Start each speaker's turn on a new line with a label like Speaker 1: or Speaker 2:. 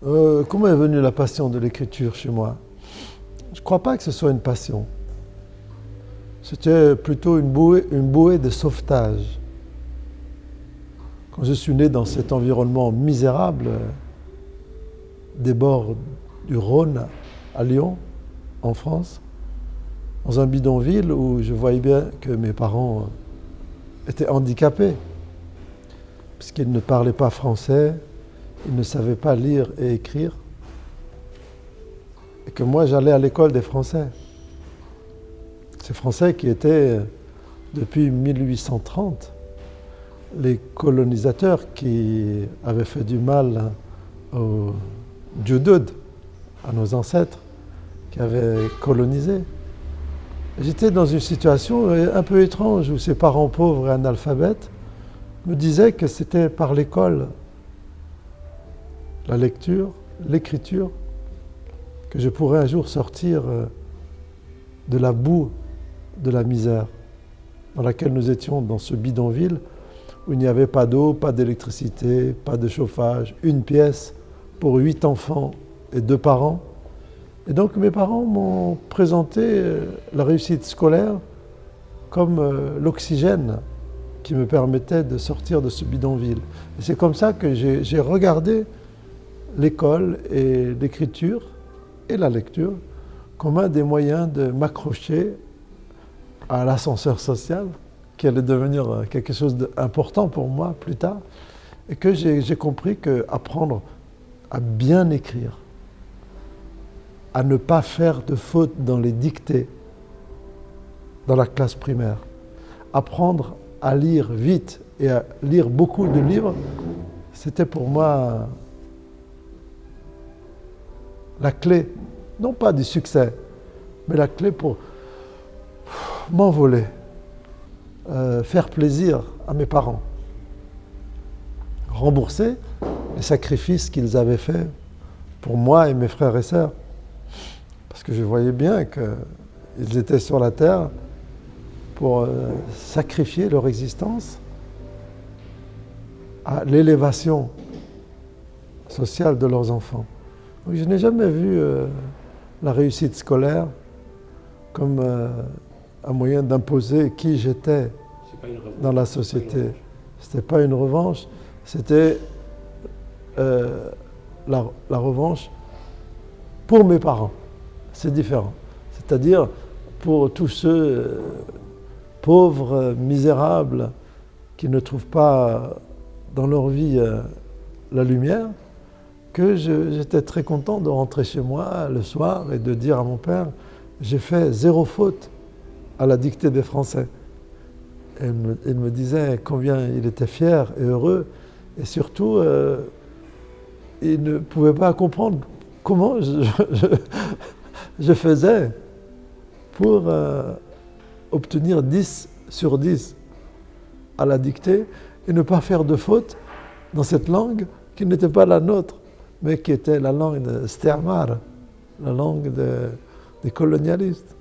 Speaker 1: Comment est venue la passion de l'écriture chez moi? Je ne crois pas que ce soit une passion. C'était plutôt une bouée de sauvetage. Quand je suis né dans cet environnement misérable, des bords du Rhône à Lyon, en France, dans un bidonville où je voyais bien que mes parents étaient handicapés, puisqu'ils ne parlaient pas français, ils ne savaient pas lire et écrire, et que moi j'allais à l'école des Français. Ces Français qui étaient, depuis 1830, les colonisateurs qui avaient fait du mal aux Djudud, à nos ancêtres, qui avaient colonisé. J'étais dans une situation un peu étrange où ces parents pauvres et analphabètes me disaient que c'était par l'école, la lecture, l'écriture, que je pourrais un jour sortir de la boue, de la misère dans laquelle nous étions dans ce bidonville où il n'y avait pas d'eau, pas d'électricité, pas de chauffage, une pièce pour 8 enfants et 2 parents. Et donc mes parents m'ont présenté la réussite scolaire comme l'oxygène qui me permettait de sortir de ce bidonville. Et c'est comme ça que j'ai regardé l'école et l'écriture et la lecture comme un des moyens de m'accrocher à l'ascenseur social qui allait devenir quelque chose d'important pour moi plus tard, et que j'ai compris qu'apprendre à bien écrire, à ne pas faire de fautes dans les dictées, dans la classe primaire, apprendre à lire vite et à lire beaucoup de livres, c'était pour moi la clé, non pas du succès, mais la clé pour m'envoler, faire plaisir à mes parents, rembourser les sacrifices qu'ils avaient faits pour moi et mes frères et sœurs. Parce que je voyais bien qu'ils étaient sur la terre pour sacrifier leur existence à l'élévation sociale de leurs enfants. Donc, je n'ai jamais vu la réussite scolaire comme un moyen d'imposer qui j'étais dans la société. C'était pas une revanche, c'était la revanche pour mes parents. C'est différent. C'est-à-dire pour tous ceux pauvres, misérables, qui ne trouvent pas dans leur vie la lumière, que j'étais très content de rentrer chez moi le soir et de dire à mon père, j'ai fait 0 faute à la dictée des Français. Et il me disait combien il était fier et heureux, et surtout, il ne pouvait pas comprendre comment je faisais pour obtenir 10 sur 10 à la dictée et ne pas faire de faute dans cette langue qui n'était pas la nôtre, mais qui était la langue de Stermar, la langue des colonialistes.